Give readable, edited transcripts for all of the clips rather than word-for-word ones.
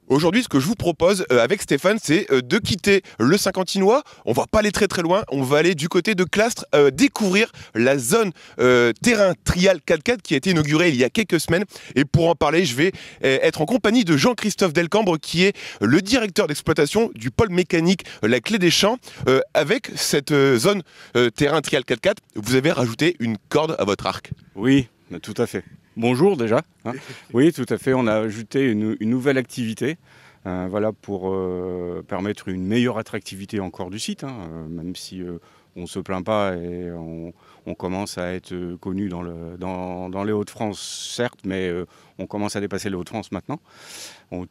Aujourd'hui, ce que je vous propose avec Stéphane, c'est de quitter le Saint-Quentinois. On va pas aller très très loin, on va aller du côté de Clastres, découvrir la zone terrain trial 4x4 qui a été inaugurée il y a quelques semaines. Et pour en parler, je vais être en compagnie de Jean-Christophe Delcambre, qui est le directeur d'exploitation du pôle mécanique La Clé des Champs. Avec cette zone terrain trial 4x4, vous avez rajouté une corde à votre arc. Oui, tout à fait. Bonjour déjà. Oui, tout à fait. On a ajouté une nouvelle activité voilà, pour permettre une meilleure attractivité encore du site, même si on ne se plaint pas et on commence à être connu dans les Hauts-de-France, certes, mais on commence à dépasser les Hauts-de-France maintenant.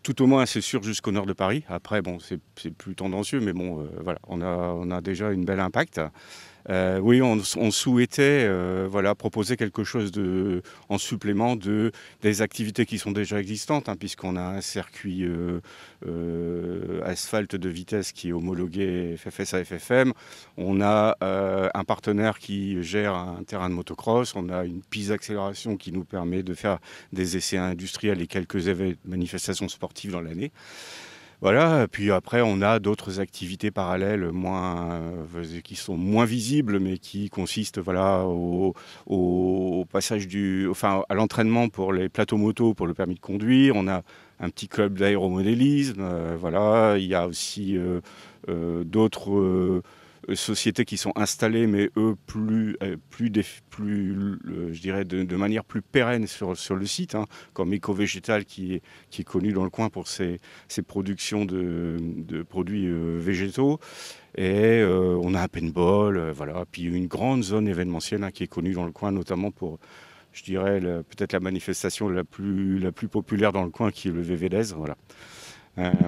Tout au moins, c'est sûr, jusqu'au nord de Paris. Après, bon, c'est plus tendancieux, mais bon, voilà, on a déjà une belle impact. Oui, on souhaitait voilà, proposer quelque chose en supplément des activités qui sont déjà existantes, puisqu'on a un circuit asphalte de vitesse qui est homologué FFSA FFM. On a un partenaire qui gère un terrain de motocross. On a une piste d'accélération qui nous permet de faire des essais industriels et quelques manifestations sportives dans l'année. Voilà, puis après on a d'autres activités parallèles qui sont moins visibles, mais qui consistent voilà, au passage à l'entraînement pour les plateaux moto pour le permis de conduire. On a un petit club d'aéromodélisme, voilà. Il y a aussi d'autres sociétés qui sont installées, mais eux je dirais de manière plus pérenne sur le site, comme Eco-Végétal qui est connu dans le coin pour ses productions de produits végétaux. Et on a un paintball, voilà. Puis une grande zone événementielle qui est connue dans le coin, notamment pour, je dirais, peut-être la manifestation la plus populaire dans le coin, qui est le VVDES, voilà.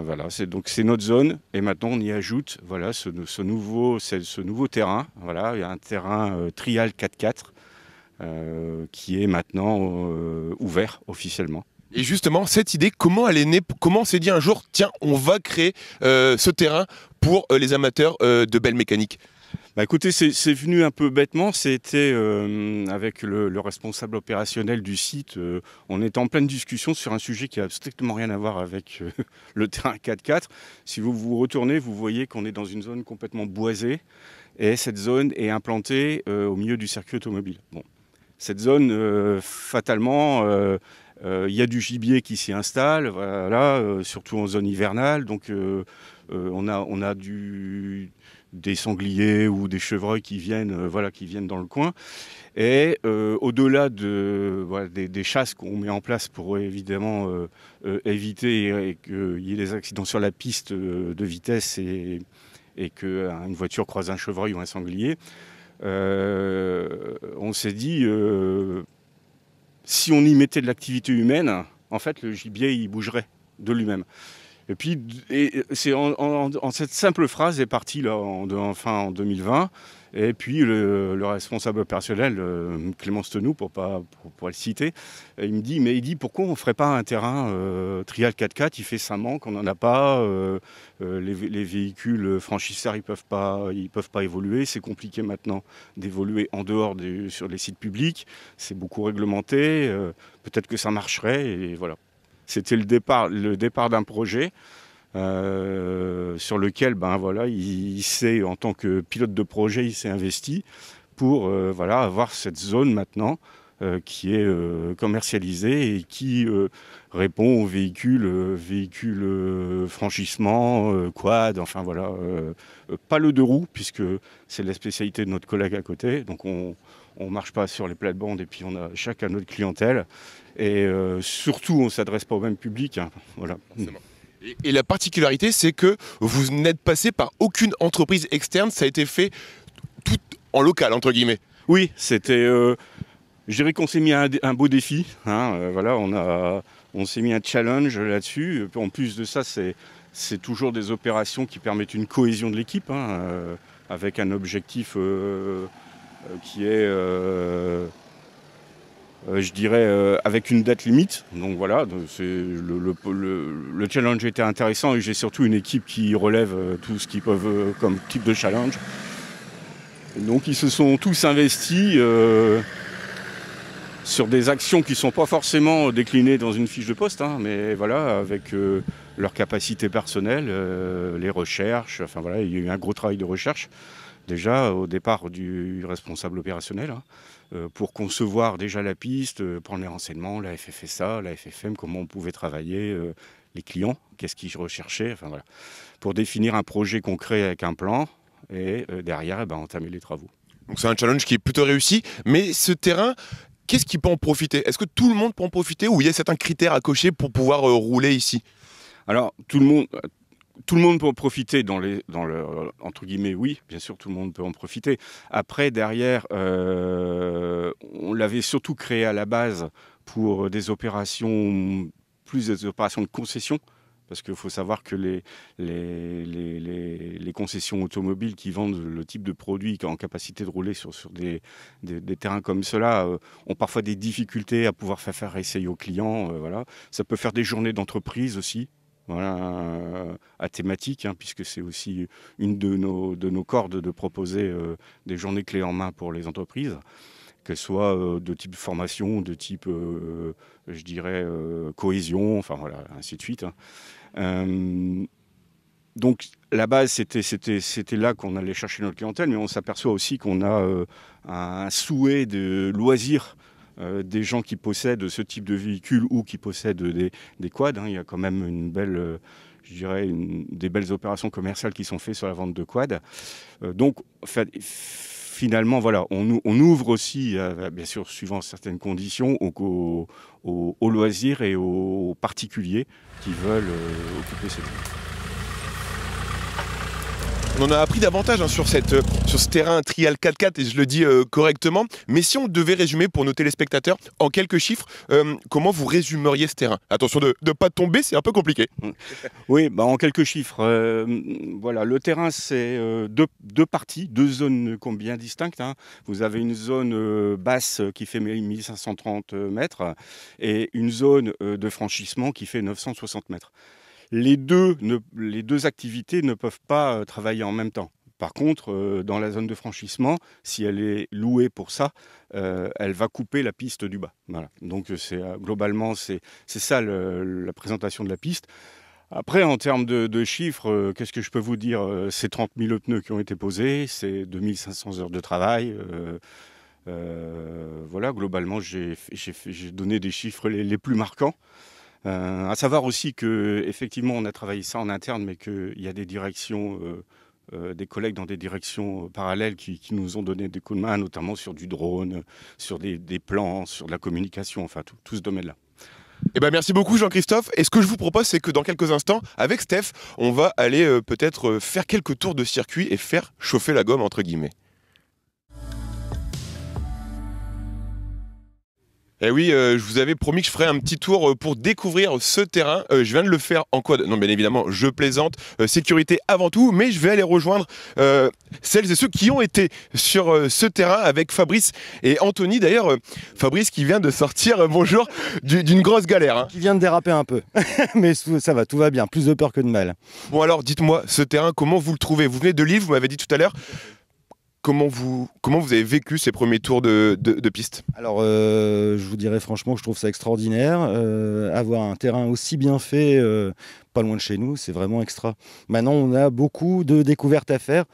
Voilà, c'est notre zone, et maintenant on y ajoute voilà, ce nouveau terrain. Voilà, il y a un terrain trial 4x4 qui est maintenant ouvert officiellement. Et justement, cette idée, comment elle est née? Comment on s'est dit un jour, tiens, on va créer ce terrain pour les amateurs de belle mécanique? Bah écoutez, c'est venu un peu bêtement. C'était avec le responsable opérationnel du site. On était en pleine discussion sur un sujet qui n'a strictement rien à voir avec le terrain 4x4. Si vous vous retournez, vous voyez qu'on est dans une zone complètement boisée. Et cette zone est implantée au milieu du circuit automobile. Bon. Cette zone, fatalement, il y a du gibier qui s'y installe, voilà, surtout en zone hivernale. Donc on a des sangliers ou des chevreuils qui viennent dans le coin. Et au-delà des chasses qu'on met en place pour évidemment éviter qu'il y ait des accidents sur la piste de vitesse et qu'une voiture croise un chevreuil ou un sanglier, on s'est dit, si on y mettait de l'activité humaine, en fait le gibier il bougerait de lui-même. Et puis, c'est en cette simple phrase est parti là, en 2020. Et puis, le responsable opérationnel, Clément Stenou, pour le citer, il me dit, pourquoi on ne ferait pas un terrain trial 4x4? Il fait 5 manques, on n'en a pas. Les véhicules franchisseurs, ils peuvent pas évoluer. C'est compliqué maintenant d'évoluer en dehors sur les sites publics. C'est beaucoup réglementé. Peut-être que ça marcherait. Et voilà. C'était le départ d'un projet sur lequel, il s'est, en tant que pilote de projet, il s'est investi pour avoir cette zone maintenant qui est commercialisée et qui répond aux véhicules franchissement, quad, enfin voilà, pas le 2 roues, puisque c'est la spécialité de notre collègue à côté. Donc on marche pas sur les plates-bandes et puis on a chacun notre clientèle. Et surtout, on ne s'adresse pas au même public. Voilà. Et la particularité, c'est que vous n'êtes passé par aucune entreprise externe. Ça a été fait tout en local, entre guillemets. Oui, c'était... je dirais qu'on s'est mis un beau défi. Voilà, on s'est mis un challenge là-dessus. En plus de ça, c'est toujours des opérations qui permettent une cohésion de l'équipe, avec un objectif qui est... je dirais avec une date limite. Donc voilà, le challenge était intéressant et j'ai surtout une équipe qui relève tout ce qu'ils peuvent comme type de challenge. Donc ils se sont tous investis sur des actions qui ne sont pas forcément déclinées dans une fiche de poste, hein, mais voilà, avec leurs capacités personnelles, les recherches, enfin voilà, il y a eu un gros travail de recherche, déjà au départ du responsable opérationnel, hein, pour concevoir déjà la piste, prendre les renseignements, la FFSA, la FFM, comment on pouvait travailler, les clients, qu'est-ce qu'ils recherchaient, enfin voilà, pour définir un projet concret avec un plan, et derrière, entamer les travaux. Donc c'est un challenge qui est plutôt réussi, mais ce terrain, qu'est-ce qui peut en profiter? Est-ce que tout le monde peut en profiter ou il y a certains critères à cocher pour pouvoir rouler ici? Alors, tout le monde peut en profiter entre guillemets, oui, bien sûr, tout le monde peut en profiter. Après, derrière, on l'avait surtout créé à la base pour des opérations de concession. Parce qu'il faut savoir que les concessions automobiles qui vendent le type de produit en capacité de rouler sur des terrains comme cela ont parfois des difficultés à pouvoir faire essayer aux clients. Voilà. Ça peut faire des journées d'entreprise aussi, voilà, à thématique, hein, puisque c'est aussi une de nos cordes de proposer des journées clés en main pour les entreprises, qu'elles soient de type formation, de type, je dirais, cohésion, enfin voilà, ainsi de suite, hein. Donc la base, c'était là qu'on allait chercher notre clientèle, mais on s'aperçoit aussi qu'on a un souhait de loisir des gens qui possèdent ce type de véhicule ou qui possèdent des quads, hein. Il y a quand même une belle, je dirais, des belles opérations commerciales qui sont faites sur la vente de quads. Donc finalement, voilà, on ouvre aussi, bien sûr, suivant certaines conditions, aux loisirs et aux particuliers qui veulent occuper cette ville. On en a appris davantage, hein, sur ce terrain trial 4x4 et je le dis correctement. Mais si on devait résumer pour nos téléspectateurs en quelques chiffres, comment vous résumeriez ce terrain? Attention de ne pas tomber, c'est un peu compliqué. Oui, en quelques chiffres. Voilà, le terrain, c'est deux parties, deux zones bien distinctes, hein. Vous avez une zone basse qui fait 1530 mètres et une zone de franchissement qui fait 960 mètres. Les deux activités ne peuvent pas travailler en même temps. Par contre, dans la zone de franchissement, si elle est louée pour ça, elle va couper la piste du bas. Voilà. Donc globalement, c'est ça la présentation de la piste. Après, en termes de chiffres, qu'est-ce que je peux vous dire? C'est 30 000 pneus qui ont été posés, c'est 2500 heures de travail. Voilà, globalement, j'ai donné des chiffres les plus marquants. À savoir aussi qu'effectivement, on a travaillé ça en interne, mais qu'il y a des directions, des collègues dans des directions parallèles qui nous ont donné des coups de main, notamment sur du drone, sur des plans, sur de la communication, enfin tout ce domaine-là. Eh ben merci beaucoup Jean-Christophe. Et ce que je vous propose, c'est que dans quelques instants, avec Steph, on va aller peut-être faire quelques tours de circuit et faire chauffer la gomme, entre guillemets. Eh oui, je vous avais promis que je ferais un petit tour pour découvrir ce terrain. Je viens de le faire en quad. Non, bien évidemment, je plaisante. Sécurité avant tout, mais je vais aller rejoindre celles et ceux qui ont été sur ce terrain avec Fabrice et Anthony. D'ailleurs, Fabrice qui vient de sortir, bonjour, d'une grosse galère, hein. Qui vient de déraper un peu, mais ça va, tout va bien, plus de peur que de mal. Bon alors, dites-moi, ce terrain, comment vous le trouvez? Vous venez de Lille, vous m'avez dit tout à l'heure. Comment vous avez vécu ces premiers tours de piste? Alors, je vous dirais franchement que je trouve ça extraordinaire. Avoir un terrain aussi bien fait, pas loin de chez nous, c'est vraiment extra. Maintenant, on a beaucoup de découvertes à faire.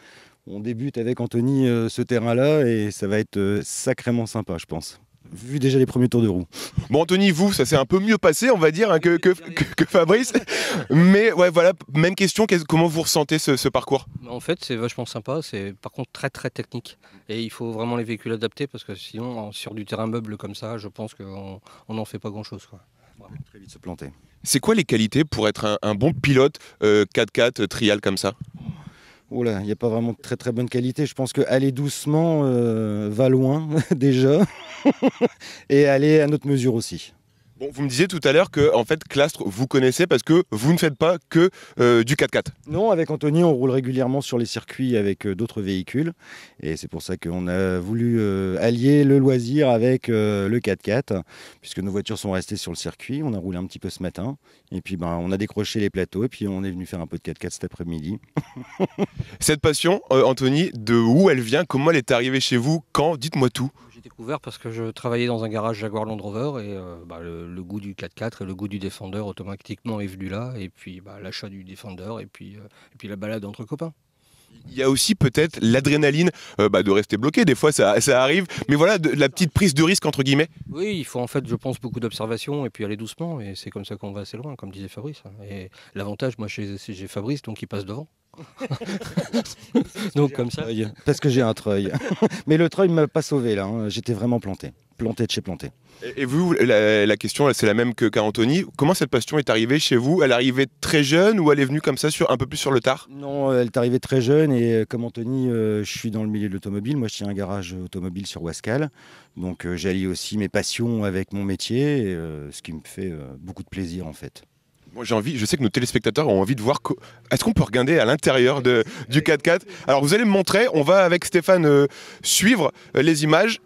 On débute avec Anthony ce terrain-là et ça va être sacrément sympa, je pense. Vu déjà les premiers tours de roue. Bon Anthony, vous, ça s'est un peu mieux passé, on va dire, hein, que Fabrice. Mais ouais, voilà, même question, comment vous ressentez ce parcours? En fait, c'est vachement sympa, c'est par contre très très technique. Et il faut vraiment les véhicules adaptés parce que sinon, sur du terrain meuble comme ça, je pense qu'on n'en fait pas grand-chose, quoi. Voilà. Très vite se planter. C'est quoi les qualités pour être un bon pilote 4x4 trial comme ça? Oh là, il n'y a pas vraiment de très très bonne qualité. Je pense qu'aller doucement va loin déjà et aller à notre mesure aussi. Bon, vous me disiez tout à l'heure que en fait Clastres vous connaissez parce que vous ne faites pas que du 4x4. Non, avec Anthony, on roule régulièrement sur les circuits avec d'autres véhicules et c'est pour ça qu'on a voulu allier le loisir avec le 4x4 puisque nos voitures sont restées sur le circuit. On a roulé un petit peu ce matin et puis on a décroché les plateaux et puis on est venu faire un peu de 4x4 cet après-midi. Cette passion, Anthony, de où elle vient? Comment elle est arrivée chez vous? Quand? Dites-moi tout. Découvert parce que je travaillais dans un garage Jaguar Land Rover et le goût du 4x4 et le goût du Defender automatiquement est venu là. Et puis l'achat du Defender et puis la balade entre copains. Il y a aussi peut-être l'adrénaline de rester bloqué, des fois ça arrive, mais voilà, la petite prise de risque entre guillemets. Oui, il faut en fait, je pense, beaucoup d'observation et puis aller doucement. Et c'est comme ça qu'on va assez loin, comme disait Fabrice. Et l'avantage, moi, j'ai Fabrice, donc il passe devant. Donc comme ça. Parce que j'ai un treuil. Mais le treuil ne m'a pas sauvé là, hein. J'étais vraiment planté. Planté de chez planté. Et vous, la question, c'est la même qu'à Anthony. Comment cette passion est arrivée chez vous? Elle est arrivée très jeune ou elle est venue comme ça, un peu plus sur le tard? Non, elle est arrivée très jeune et comme Anthony, je suis dans le milieu de l'automobile. Moi, je tiens un garage automobile sur Wascal. Donc j'allie aussi mes passions avec mon métier, et, ce qui me fait beaucoup de plaisir en fait. Moi, je sais que nos téléspectateurs ont envie de voir. Est-ce qu'on peut regarder à l'intérieur du 4x4? Alors vous allez me montrer, on va avec Stéphane suivre les images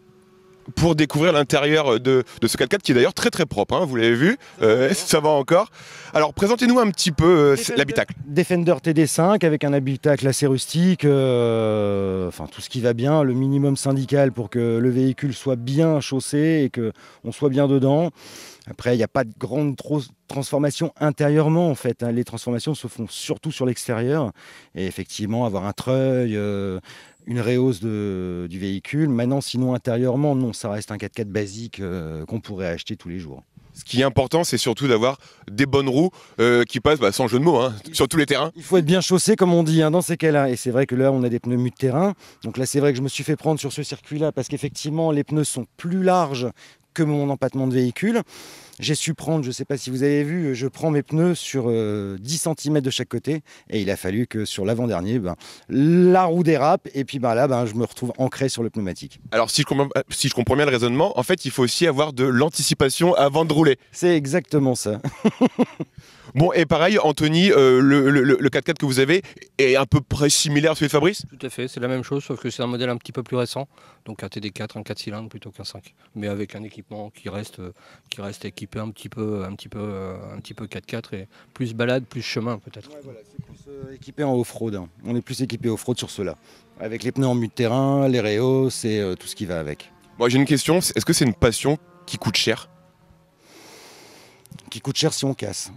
pour découvrir l'intérieur de ce 4x4 qui est d'ailleurs très très propre, hein, vous l'avez vu, ça va encore. Alors présentez-nous un petit peu l'habitacle. Defender TD5 avec un habitacle assez rustique, enfin tout ce qui va bien, le minimum syndical pour que le véhicule soit bien chaussé et qu'on soit bien dedans. Après, il n'y a pas de grande transformation intérieurement en fait, hein. Les transformations se font surtout sur l'extérieur et effectivement avoir un treuil, une rehausse du véhicule. Maintenant, sinon intérieurement, non, ça reste un 4x4 basique qu'on pourrait acheter tous les jours. Ce qui est important, c'est surtout d'avoir des bonnes roues qui passent, sans jeu de mots, hein, sur tous les terrains. Il faut être bien chaussé, comme on dit, hein, dans ces cas-là. Et c'est vrai que là, on a des pneus mû-terrain. Donc là, c'est vrai que je me suis fait prendre sur ce circuit-là parce qu'effectivement, les pneus sont plus larges que mon empattement de véhicule. J'ai su prendre, je ne sais pas si vous avez vu, je prends mes pneus sur 10 cm de chaque côté. Et il a fallu que sur l'avant-dernier, la roue dérape. Et puis là, je me retrouve ancré sur le pneumatique. Alors si je comprends bien le raisonnement, en fait, il faut aussi avoir de l'anticipation avant de rouler. C'est exactement ça. Bon, et pareil, Anthony, le 4x4 que vous avez est à peu près similaire à celui de Fabrice? Tout à fait, c'est la même chose, sauf que c'est un modèle un petit peu plus récent, donc un TD4, un 4 cylindres plutôt qu'un 5, mais avec un équipement qui reste équipé un petit peu 4x4 et plus balade, plus chemin peut-être. Ouais, voilà, c'est plus équipé en off-road, hein. On est plus équipé off-road sur ceux-là, avec les pneus en mû-terrain, les rehausses et tout ce qui va avec. Moi, j'ai une question, est-ce que c'est une passion qui coûte cher? Qui coûte cher si on casse.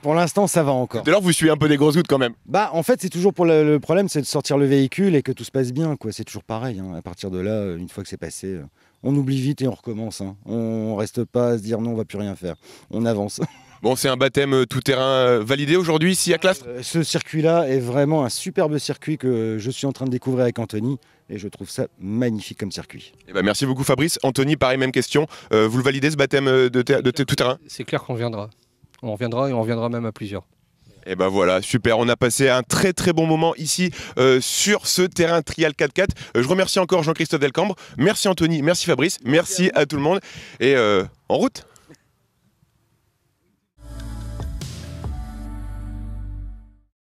Pour l'instant, ça va encore. Tout à l'heure, vous suivez un peu des grosses gouttes quand même. En fait, c'est toujours pour le problème, c'est de sortir le véhicule et que tout se passe bien, quoi. C'est toujours pareil, hein. À partir de là, une fois que c'est passé, on oublie vite et on recommence, hein. On reste pas à se dire non, on va plus rien faire. On avance. Bon, c'est un baptême tout-terrain validé aujourd'hui ici à Castres. Ce circuit-là est vraiment un superbe circuit que je suis en train de découvrir avec Anthony et je trouve ça magnifique comme circuit. Merci beaucoup Fabrice. Anthony, pareil, même question. Vous le validez ce baptême de tout-terrain? C'est clair qu'on reviendra. On reviendra et on reviendra même à plusieurs. Et voilà, super, on a passé un très très bon moment ici sur ce terrain Trial 4x4. Je remercie encore Jean-Christophe Delcambre, merci Anthony, merci Fabrice, merci à tout le monde et en route.